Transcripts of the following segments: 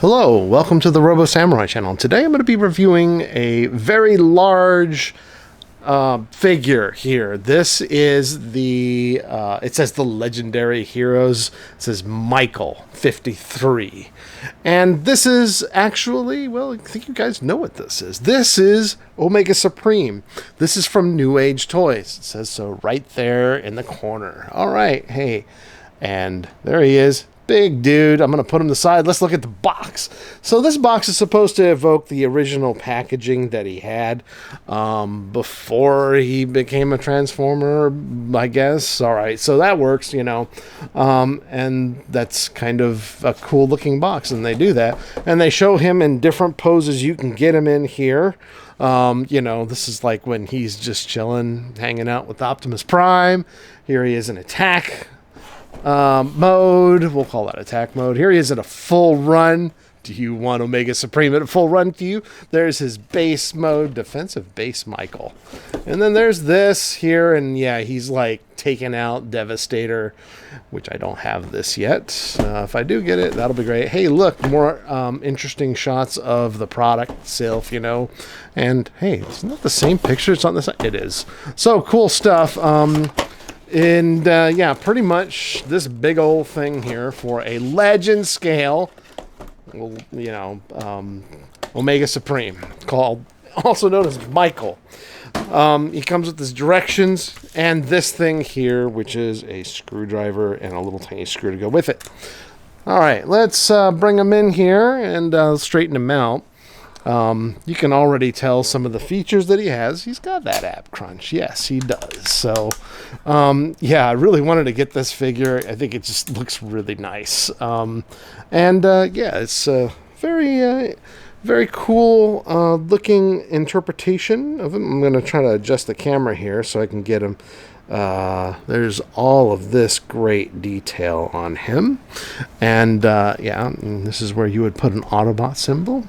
Hello, welcome to the Robo Samurai channel. Today I'm going to be reviewing a very large figure here. This is the, it says the Legendary Heroes. It says Michael 53. And this is actually, well, I think you guys know what this is. This is Omega Supreme. This is from New Age Toys. It says so right there in the corner. All right, hey. And there he is. Big dude. I'm going to put him aside. Let's look at the box. So this box is supposed to evoke the original packaging that he had before he became a Transformer, I guess. All right, so that works, you know. And that's kind of a cool looking box, and they do that. And they show him in different poses you can get him in here. You know, this is like when he's just chilling, hanging out with Optimus Prime. Here he is in attack mode. We'll call that attack mode. Here he is at a full run. Do you want Omega Supreme at a full run to you? There's his base mode, defensive base Michael. And then there's this here, and yeah, he's like taking out Devastator, which I don't have this yet. If I do get it, that'll be great. Hey, look, more interesting shots of the product itself, you know. And hey, isn't that the same picture? It's on the side. It is. So cool stuff. And yeah, pretty much this big old thing here for a legend scale, well, you know, Omega Supreme, called, also known as Michael. He comes with his directions and this thing here, which is a screwdriver and a little tiny screw to go with it. All right, let's bring him in here and straighten him out. You can already tell some of the features that he has. He's got that ab crunch. Yes, he does. So, yeah, I really wanted to get this figure. I think it just looks really nice. Yeah, it's a very cool looking interpretation of him. I'm going to try to adjust the camera here so I can get him. There's all of this great detail on him. And, yeah, and this is where you would put an Autobot symbol.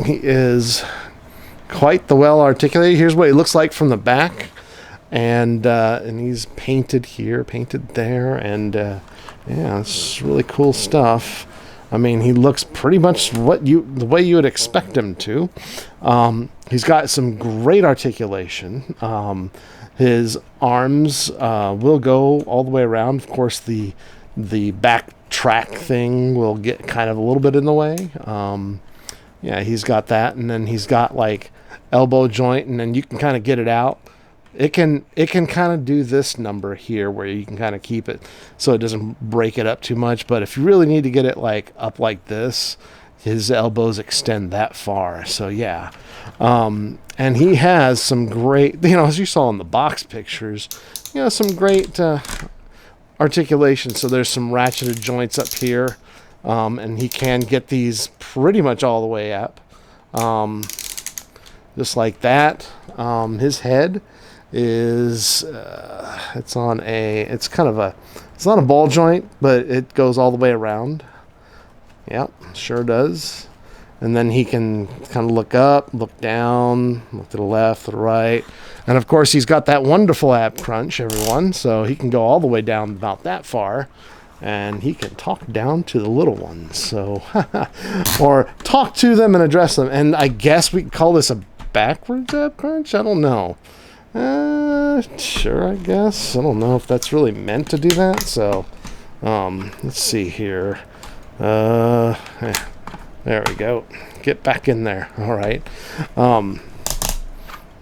He is quite the well articulated. Here's what he looks like from the back, and he's painted here, painted there, and yeah, it's really cool stuff. I mean, he looks pretty much the way you would expect him to. He's got some great articulation. His arms will go all the way around. Of course, the back track thing will get kind of a little bit in the way. Yeah, he's got that, and then he's got like elbow joint, and then you can kind of get it out. It can kind of do this number here where you can kind of keep it so it doesn't break it up too much. But if you really need to get it like up like this, his elbows extend that far. So yeah, and he has some great, you know, as you saw in the box pictures, you know, some great articulation. So there's some ratcheted joints up here. And he can get these pretty much all the way up, just like that. His head is it's not a ball joint, but it goes all the way around. Yep, sure does. And then he can kind of look up, look down, look to the left, to the right. And of course, he's got that wonderful ab crunch, everyone. So he can go all the way down about that far. And he can talk down to the little ones, so or talk to them and address them. And I guess we can call this a backwards ab crunch. I don't know. Sure, I guess. I don't know if that's really meant to do that. So, let's see here. There we go. Get back in there. All right. Yeah,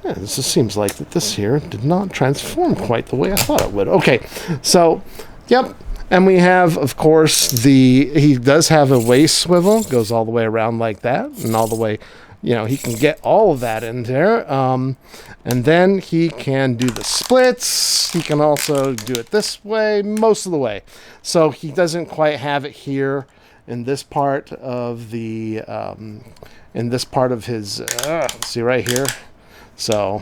this just seems like that this here did not transform quite the way I thought it would. Okay, so, yep. And we have, of course, he does have a waist swivel, goes all the way around like that, and all the way, you know, he can get all of that in there. And then he can do the splits. He can also do it this way, most of the way. So he doesn't quite have it here in this part of the, his, see right here. So,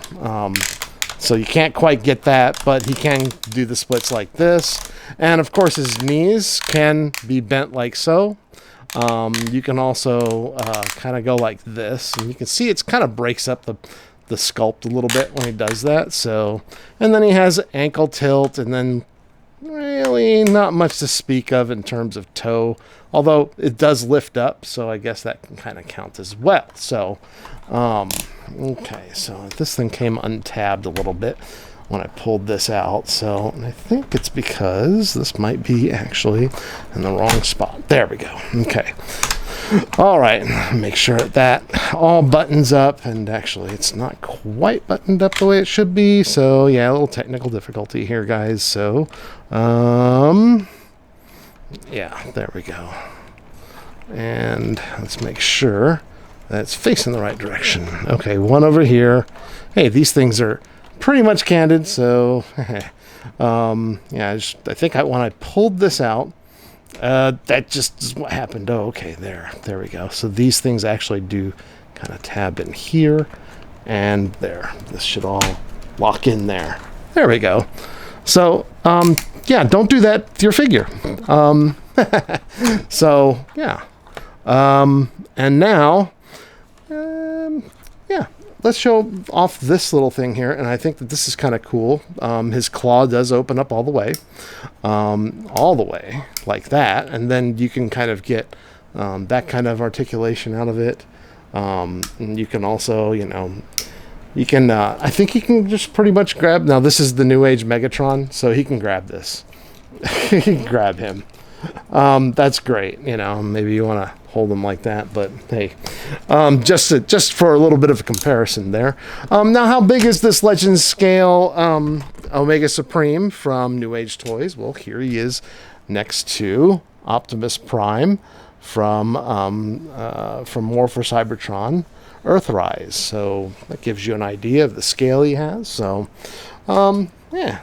so you can't quite get that, but he can do the splits like this. And of course his knees can be bent like so. You can also kind of go like this. And you can see it's kind of breaks up the sculpt a little bit when he does that. So, and then he has ankle tilt, and then really not much to speak of in terms of toe, although it does lift up, so I guess that can kind of count as well. So, okay, so this thing came untabbed a little bit when I pulled this out, so I think it's because this might be actually in the wrong spot. There we go. Okay. All right, make sure that all buttons up, and actually it's not quite buttoned up the way it should be, so yeah, a little technical difficulty here, guys. So yeah, there we go. And let's make sure that it's facing the right direction. Okay, one over here. Hey, these things are pretty much candid, so yeah, I think when I pulled this out, that just is what happened. Oh, okay, there we go. So these things actually do kind of tab in here, and there. This should all lock in there. There we go. So, yeah, don't do that to your figure. So, yeah. And now, yeah, let's show off this little thing here, and I think that this is kind of cool. His claw does open up all the way like that, and then you can kind of get that kind of articulation out of it. And you can also, you can, I think you can just pretty much grab, now this is the New Age Megatron, so he can grab this. He can grab him. That's great, maybe you want to hold them like that, but hey, just for a little bit of a comparison there. Now, how big is this Legend Scale Omega Supreme from New Age Toys? Well, here he is next to Optimus Prime from War for Cybertron Earthrise. So that gives you an idea of the scale he has. So yeah.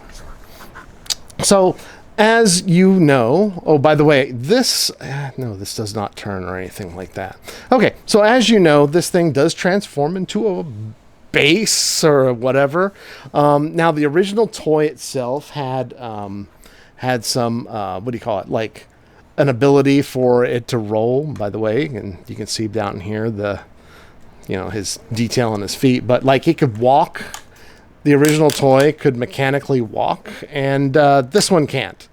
So as you know, oh, by the way, this does not turn or anything like that. Okay, so as you know, this thing does transform into a base or whatever. Now, the original toy itself had some, what do you call it, like an ability for it to roll, by the way, and you can see down here his detail on his feet, but like he could walk. The original toy could mechanically walk, and this one can't.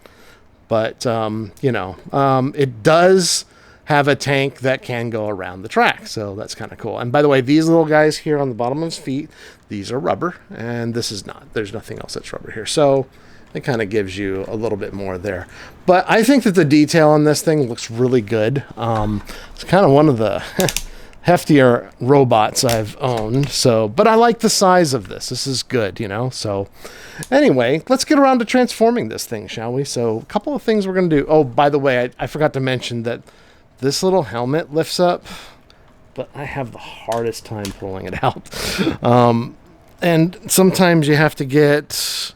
But, it does have a tank that can go around the track, so that's kind of cool. And by the way, these little guys here on the bottom of his feet, these are rubber, and this is not. There's nothing else that's rubber here. So it kind of gives you a little bit more there. But I think that the detail on this thing looks really good. It's kind of one of the heftier robots I've owned, but I like the size of this. This is good, so anyway, let's get around to transforming this thing, shall we? So a couple of things we're going to do. Oh, by the way, I forgot to mention that this little helmet lifts up, but I have the hardest time pulling it out. And sometimes you have to get,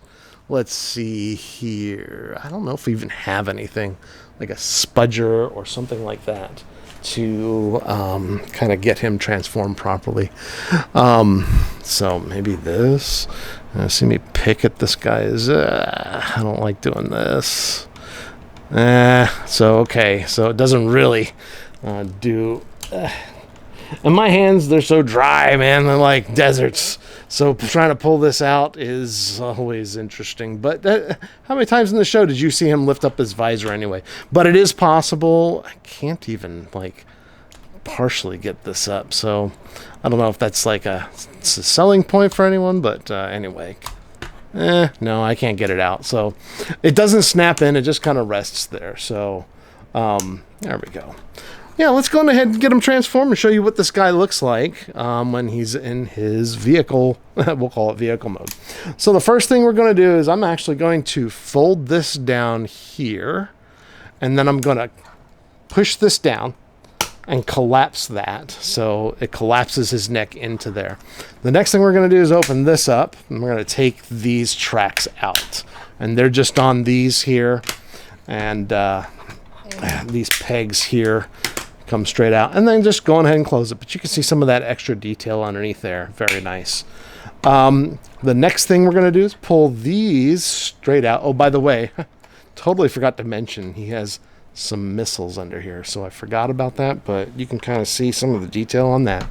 let's see here, I don't know if we even have anything like a spudger or something like that to kind of get him transformed properly. So maybe this. See me pick at this guy's. I don't like doing this. So okay. So it doesn't really do. And my hands, they're so dry, man. They're like deserts. So trying to pull this out is always interesting. But how many times in the show did you see him lift up his visor anyway? But it is possible. I can't even, partially get this up. So I don't know if that's it's a selling point for anyone. But anyway. No, I can't get it out. So it doesn't snap in. It just kind of rests there. So there we go. Yeah, let's go ahead and get him transformed and show you what this guy looks like when he's in his vehicle. We'll call it vehicle mode. So the first thing we're going to do is I'm actually going to fold this down here, and then I'm going to push this down and collapse that so it collapses his neck into there. The next thing we're going to do is open this up, and we're going to take these tracks out. And they're just on these here, and these pegs here come straight out, and then just go ahead and close it. But you can see some of that extra detail underneath there. Very nice. The next thing we're going to do is pull these straight out. Oh, by the way, totally forgot to mention he has some missiles under here, so I forgot about that, but you can kind of see some of the detail on that.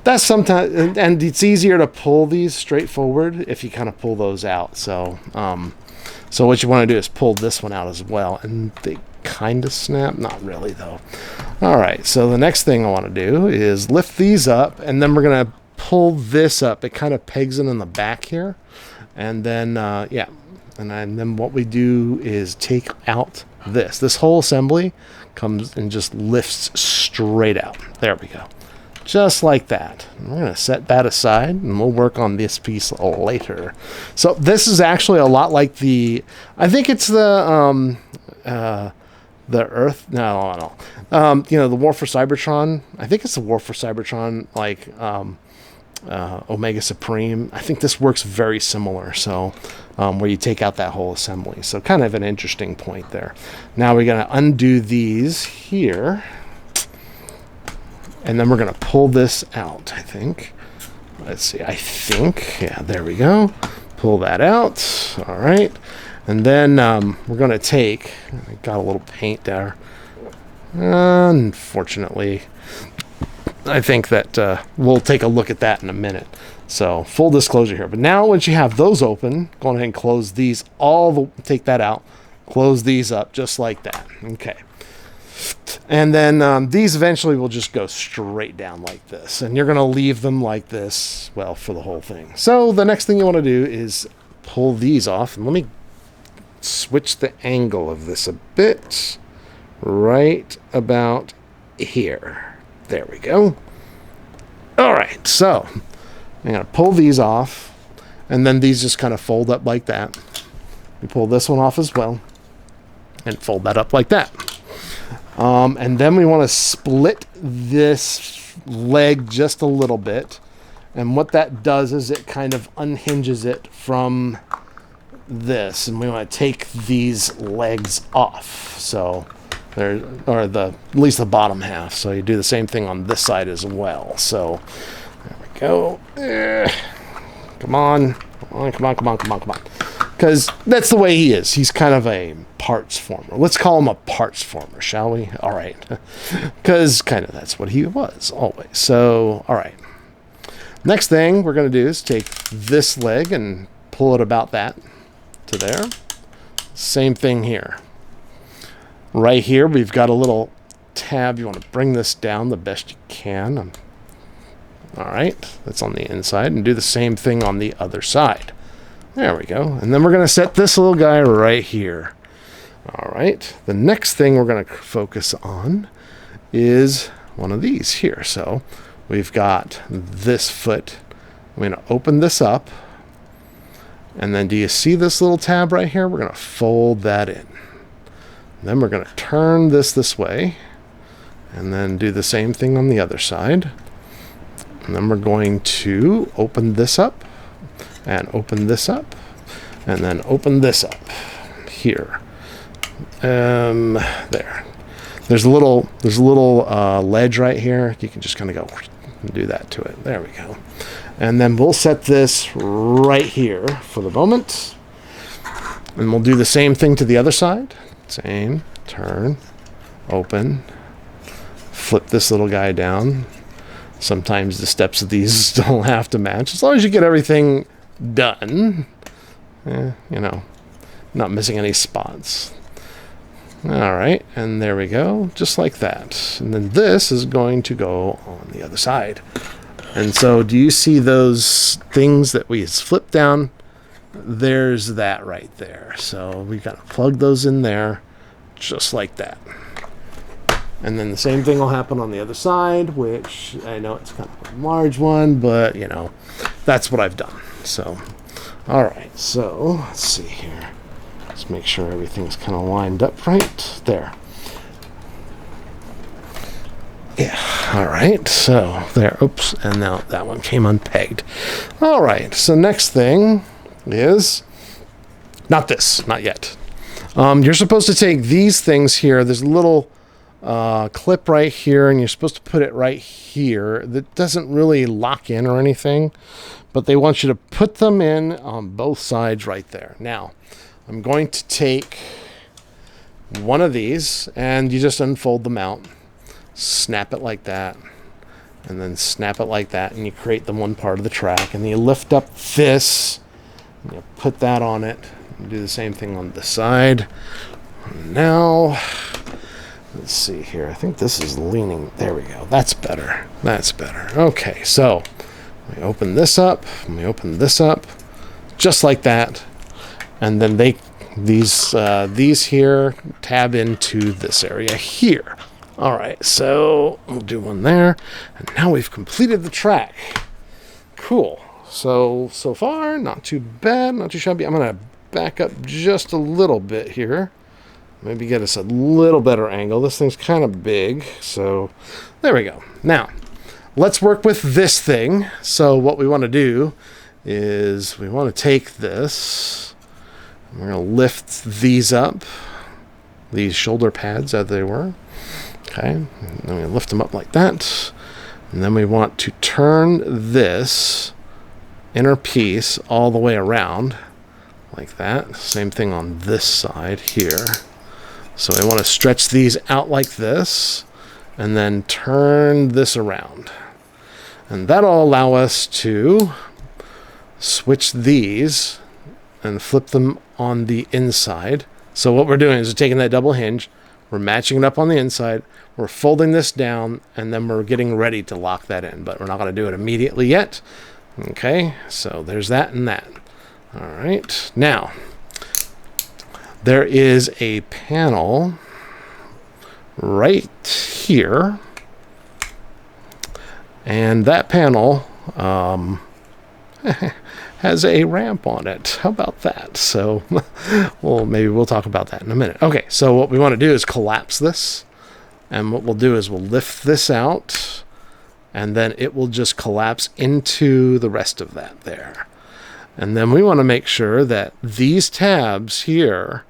That's sometimes, and it's easier to pull these straight forward if you kind of pull those out. So So what you want to do is pull this one out as well, and they kind of snap. Not really, though. All right, so the next thing I want to do is lift these up, and then we're going to pull this up. It kind of pegs it in the back here. And then, yeah, and then what we do is take out this. This whole assembly comes and just lifts straight out. There we go. Just like that. And we're going to set that aside, and we'll work on this piece later. So this is actually a lot like the, I think it's the Earth, no. You know, the War for Cybertron. I think it's the War for Cybertron, like, Omega Supreme. I think this works very similar. So, where you take out that whole assembly. So kind of an interesting point there. Now we're going to undo these here. And then we're going to pull this out, I think. Let's see, I think. Yeah, there we go. Pull that out. All right. And then we're going to take, I got a little paint there. Unfortunately, I think that we'll take a look at that in a minute. So full disclosure here. But now once you have those open, go ahead and close these take that out. Close these up just like that. Okay. And then these eventually will just go straight down like this. And you're going to leave them like this, well, for the whole thing. So the next thing you want to do is pull these off. And let me switch the angle of this a bit. Right about here. There we go. All right, so I'm going to pull these off. And then these just kind of fold up like that. You pull this one off as well. And fold that up like that. And then we want to split this leg just a little bit. And what that does is it kind of unhinges it from this. And we want to take these legs off. So, at least the bottom half. So you do the same thing on this side as well. So, there we go. Come on. Come on. Because that's the way he is. He's kind of a parts former. Let's call him a parts former, shall we? All right. Because kind of that's what he was always. So, all right. Next thing we're going to do is take this leg and pull it about that to there. Same thing here. Right here, we've got a little tab. You want to bring this down the best you can. All right. That's on the inside. And do the same thing on the other side. There we go. And then we're going to set this little guy right here. All right. The next thing we're going to focus on is one of these here. So we've got this foot. I'm going to open this up. And then do you see this little tab right here? We're going to fold that in. And then we're going to turn this way. And then do the same thing on the other side. And then we're going to open this up. And open this up. And then open this up. Here. There. There's a little ledge right here. You can just kind of go and do that to it. There we go. And then we'll set this right here for the moment. And we'll do the same thing to the other side. Same. Turn. Open. Flip this little guy down. Sometimes the steps of these don't have to match. As long as you get everything done. You know, not missing any spots. All right, and there we go, just like that. And then this is going to go on the other side. And so do you see those things that we flipped down? There's that right there. So we've got to plug those in there just like that. And then the same thing will happen on the other side, which I know it's kind of a large one, but, you know, that's what I've done. So, all right, so let's see here. Let's make sure everything's kind of lined up right there. Yeah, all right, so there, oops, and now that one came unpegged. All right, so next thing is, not this, not yet. You're supposed to take these things here. There's a little clip right here, and you're supposed to put it right here. That doesn't really lock in or anything, but they want you to put them in on both sides right there. Now, I'm going to take one of these, and you just unfold them out. Snap it like that, and then snap it like that, and you create the one part of the track, and then you lift up this, and you put that on it, Do the same thing on the side. Now, let's see here. I think this is leaning. There we go. That's better. That's better. Okay, so we open this up. We open this up, just like that, and then these here tab into this area here. All right, so we'll do one there, and now we've completed the track. Cool. So far, not too bad, not too shabby. I'm gonna back up just a little bit here. Maybe get us a little better angle. This thing's kind of big, so there we go. Now, let's work with this thing. So what we want to do is we want to take this, and we're going to lift these up, these shoulder pads as they were. Okay, and then we lift them up like that. And then we want to turn this inner piece all the way around like that. Same thing on this side here. So we want to stretch these out like this and then turn this around. And that'll allow us to switch these and flip them on the inside. So what we're doing is we're taking that double hinge, we're matching it up on the inside, we're folding this down, and then we're getting ready to lock that in. But we're not going to do it immediately yet. Okay, so there's that and that. All right, now there is a panel right here, and that panel has a ramp on it. How about that? So, well, maybe we'll talk about that in a minute. Okay, so what we want to do is collapse this, and what we'll do is we'll lift this out, and then it will just collapse into the rest of that there. And then we want to make sure that these tabs here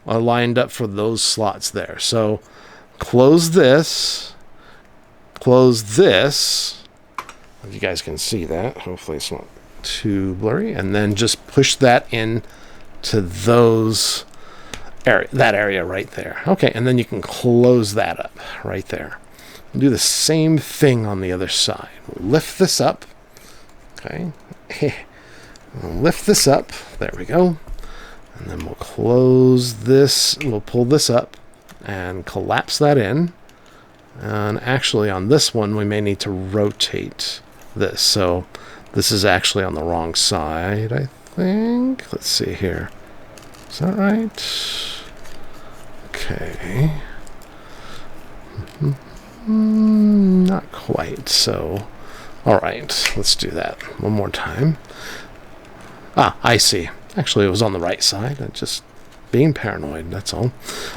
are lined up for those slots there. So close this, if you guys can see that. Hopefully it's not too blurry. And then just push that in to those that area right there. Okay, and then you can close that up right there. Do the same thing on the other side. We'll lift this up. Okay. We'll lift this up. There we go. And then we'll close this. We'll pull this up and collapse that in. And actually on this one, we may need to rotate this. So this is actually on the wrong side, I think. Let's see here. Is that right? Okay. Not quite. So, all right. Let's do that one more time. Ah, I see. Actually, it was on the right side. I'm just being paranoid, that's all.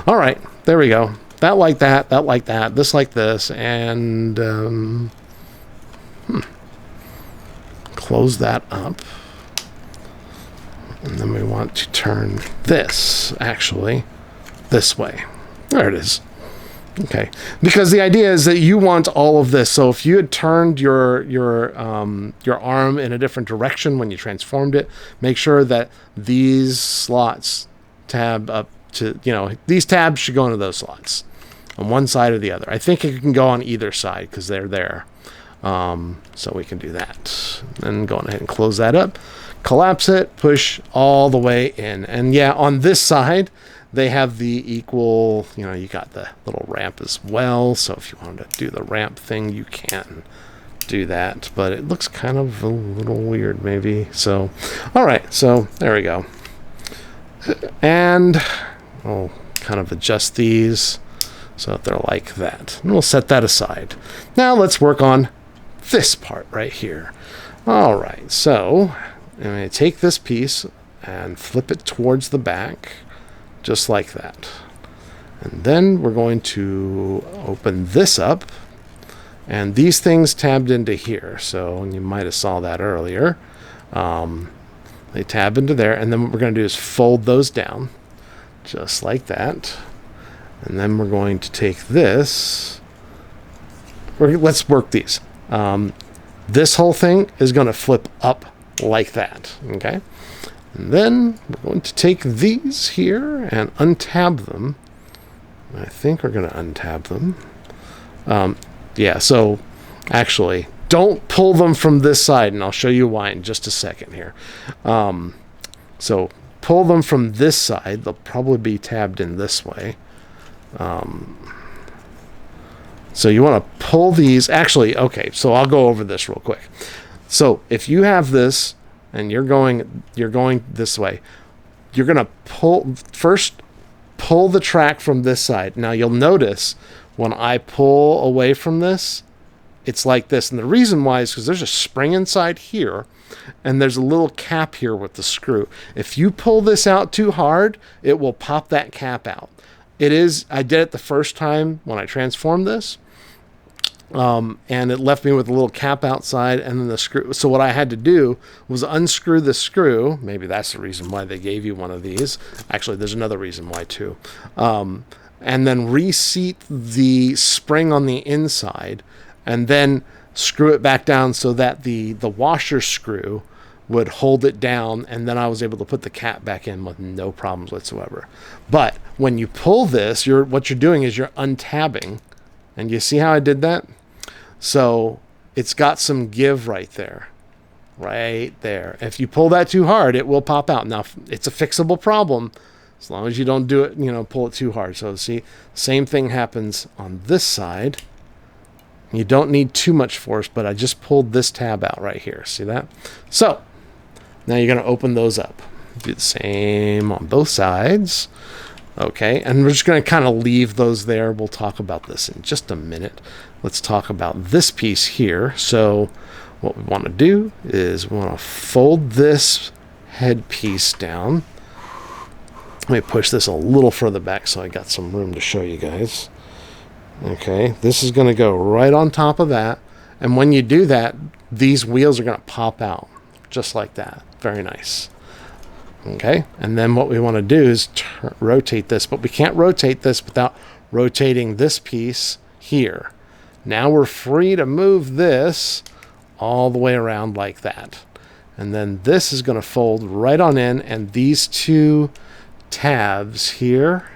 All right, there we go. That like that, this like this, and close that up. And then we want to turn this, actually, this way. There it is. Okay, because the idea is that you want all of this. So if you had turned your arm in a different direction when you transformed it, make sure that these slots tab up to, these tabs should go into those slots on one side or the other. I think it can go on either side because they're there. So we can do that. And go ahead and close that up, collapse it, push all the way in. And yeah, on this side, they have the equal, you got the little ramp as well. So if you wanted to do the ramp thing, you can do that. But it looks kind of a little weird maybe. So, all right. So there we go. And I'll kind of adjust these so that they're like that. And we'll set that aside. Now let's work on this part right here. All right. So I'm going to take this piece and flip it towards the back. Just like that. And then we're going to open this up. And these things tabbed into here. So you might have saw that earlier. They tab into there. And then what we're going to do is fold those down. Just like that. And then we're going to take this. Let's work these. This whole thing is going to flip up like that. Okay. And then we're going to take these here and untab them. I think we're going to untab them. Yeah, so actually, don't pull them from this side, and I'll show you why in just a second here. So pull them from this side, they'll probably be tabbed in this way. So you want to pull these. Actually, okay, so I'll go over this real quick. So if you have this and you're going this way, you're going to pull the track from this side. Now you'll notice when I pull away from this, it's like this. And the reason why is because there's a spring inside here and there's a little cap here with the screw. If you pull this out too hard, it will pop that cap out. I did it the first time when I transformed this. And it left me with a little cap outside and then the screw. So what I had to do was unscrew the screw. Maybe that's the reason why they gave you one of these. Actually, there's another reason why too. And then reseat the spring on the inside and then screw it back down so that the washer screw would hold it down. And then I was able to put the cap back in with no problems whatsoever. But when you pull this, what you're doing is you're untabbing. And you see how I did that? So it's got some give right there. Right there. If you pull that too hard, it will pop out. Now, it's a fixable problem as long as you don't do it, pull it too hard. So see, same thing happens on this side. You don't need too much force, but I just pulled this tab out right here. See that? So now you're going to open those up. Do the same on both sides. Okay, and we're just going to kind of leave those there. We'll talk about this in just a minute. Let's talk about this piece here. So what we want to do is we want to fold this head piece down. Let me push this a little further back so I got some room to show you guys. Okay, this is going to go right on top of that. And when you do that, these wheels are going to pop out just like that. Very nice. Okay, and then what we want to do is rotate this, but we can't rotate this without rotating this piece here. Now we're free to move this all the way around like that. And then this is going to fold right on in, and these two tabs here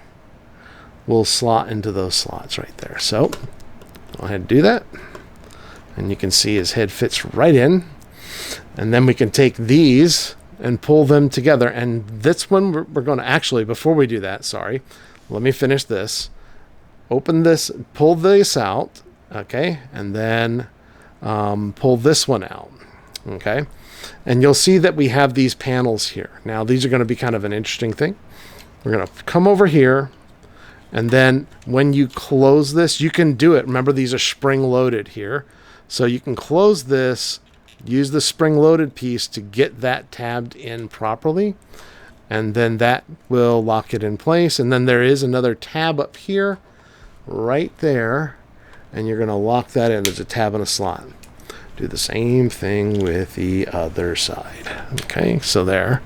will slot into those slots right there. So go ahead and do that. And you can see his head fits right in. And then we can take these and pull them together. And that's when we're going to actually, before we do that, sorry, let me finish this. Open this, pull this out, okay, and then pull this one out, okay. And you'll see that we have these panels here. Now, these are going to be kind of an interesting thing. We're going to come over here, and then when you close this, you can do it. Remember, these are spring-loaded here. So you can close this, use the spring-loaded piece to get that tabbed in properly, and then that will lock it in place. And then there is another tab up here, right there, and you're going to lock that in. There's a tab and a slot. Do the same thing with the other side. Okay, so there.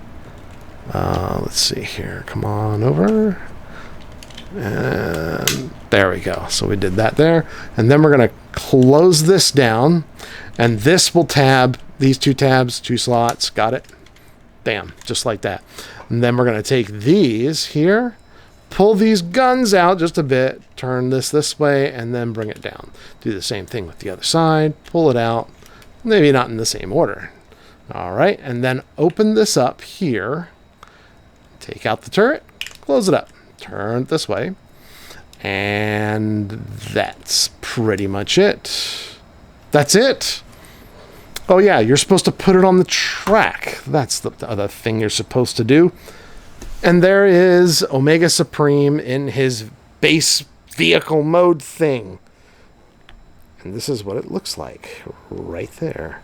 Let's see here. Come on over. And there we go. So we did that there. And then we're going to close this down. And this will tab these two tabs, two slots. Got it? Bam. Just like that. And then we're going to take these here, pull these guns out just a bit, turn this way, and then bring it down. Do the same thing with the other side. Pull it out. Maybe not in the same order. All right. And then open this up here. Take out the turret. Close it up. Turn it this way. And that's pretty much it. That's it. Oh yeah, you're supposed to put it on the track. That's the other thing you're supposed to do. And there is Omega Supreme in his base vehicle mode thing. And this is what it looks like right there.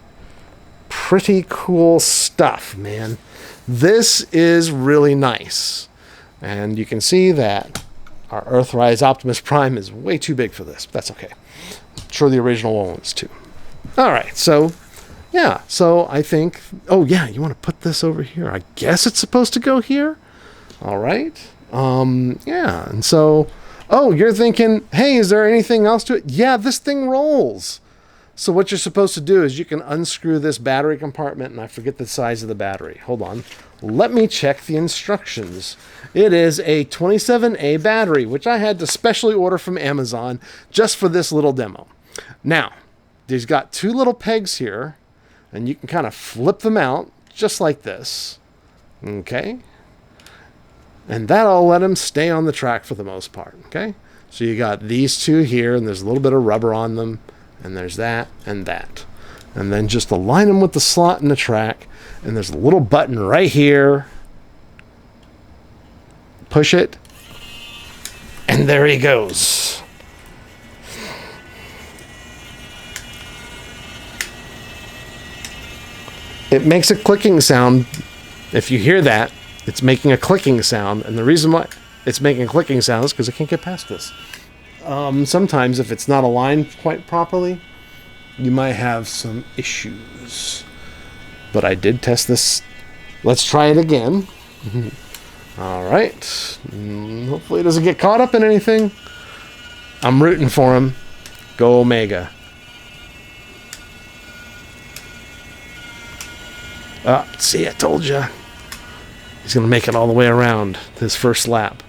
Pretty cool stuff, man. This is really nice. And you can see that our Earthrise Optimus Prime is way too big for this. But that's okay. I'm sure the original one was too. All right, so yeah, so I think, oh yeah, you want to put this over here. I guess it's supposed to go here. All right. Yeah, and so, oh, you're thinking, hey, is there anything else to it? Yeah, this thing rolls. So what you're supposed to do is you can unscrew this battery compartment, and I forget the size of the battery. Hold on. Let me check the instructions. It is a 27A battery, which I had to specially order from Amazon just for this little demo. Now, there's got two little pegs here, and you can kind of flip them out just like this. Okay. And that'll let him stay on the track for the most part, okay? So you got these two here, and there's a little bit of rubber on them, and there's that and that. And then just align them with the slot in the track, and there's a little button right here. Push it, and there he goes. It makes a clicking sound. If you hear that, it's making a clicking sound, and the reason why it's making a clicking sound is because I can't get past this. Sometimes if it's not aligned quite properly, you might have some issues. But I did test this. Let's try it again. All right. Hopefully it doesn't get caught up in anything. I'm rooting for him. Go Omega. See, I told you. He's going to make it all the way around his first lap.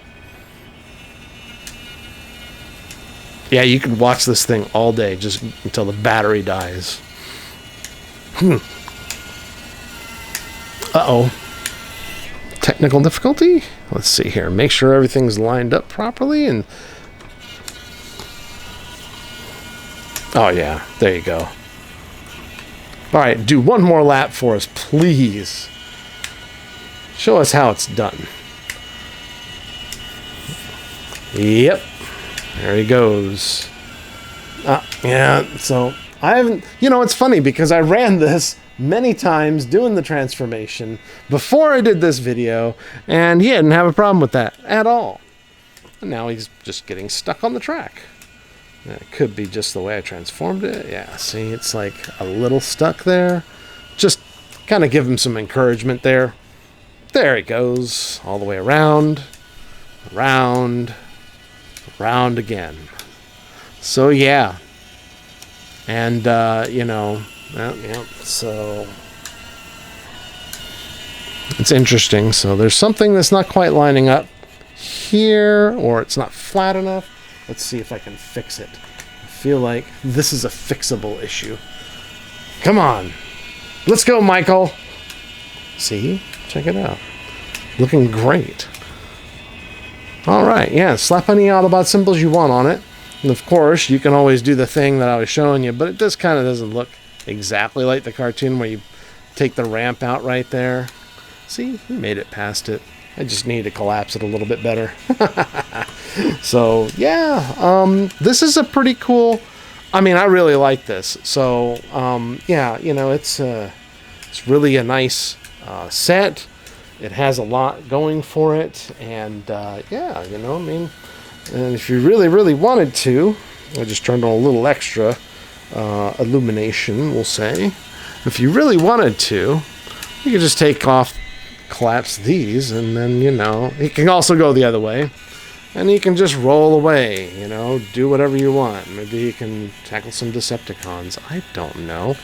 Yeah, you could watch this thing all day just until the battery dies. Uh-oh. Technical difficulty? Let's see here. Make sure everything's lined up properly and... Oh, yeah. There you go. All right, do one more lap for us, please. Show us how it's done. Yep. There he goes. Yeah, so I haven't... You know, it's funny because I ran this many times doing the transformation before I did this video, and he didn't have a problem with that at all. And now he's just getting stuck on the track. It could be just the way I transformed it. Yeah, see, it's like a little stuck there. Just kind of give him some encouragement there. There he goes, all the way around, around, around again. So, yeah. And, you know, yeah, so it's interesting. So there's something that's not quite lining up here, or it's not flat enough. Let's see if I can fix it. I feel like this is a fixable issue. Come on. Let's go, Michael. See? Check it out. Looking great. All right. Yeah, slap any Autobot symbols you want on it. And, of course, you can always do the thing that I was showing you, but it just kind of doesn't look exactly like the cartoon where you take the ramp out right there. See? He made it past it. I just need to collapse it a little bit better. So, yeah, this is a pretty cool... I mean, I really like this. So, yeah, you know, it's really a nice set. It has a lot going for it. And, yeah, you know, I mean, and if you really, really wanted to, I just turned on a little extra illumination, we'll say. If you really wanted to, you could just take off, collapse these, and then, you know, it can also go the other way. And you can just roll away, you know, do whatever you want. Maybe you can tackle some Decepticons. I don't know.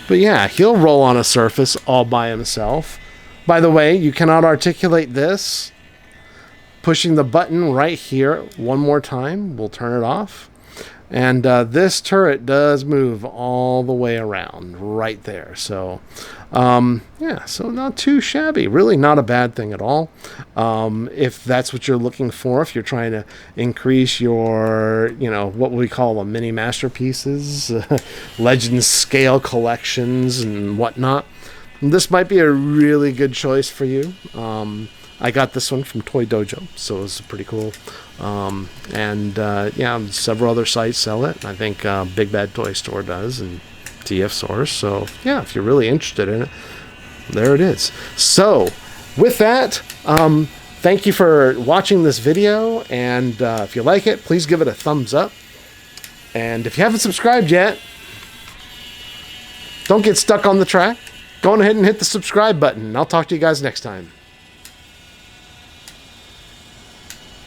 But yeah, he'll roll on a surface all by himself. By the way, you cannot articulate this. Pushing the button right here one more time will turn it off. And this turret does move all the way around right there. So, yeah, so not too shabby. Really not a bad thing at all. If that's what you're looking for, if you're trying to increase your, you know, what we call them, mini masterpieces, Legends scale collections and whatnot, this might be a really good choice for you. I got this one from Toy Dojo, so it's pretty cool. And yeah, several other sites sell it. I think Big Bad Toy Store does, and TF Source. So yeah, if you're really interested in it, there it is. So with that, thank you for watching this video, and if you like it, please give it a thumbs up. And if you haven't subscribed yet, don't get stuck on the track. Go on ahead and hit the subscribe button. I'll talk to you guys next time.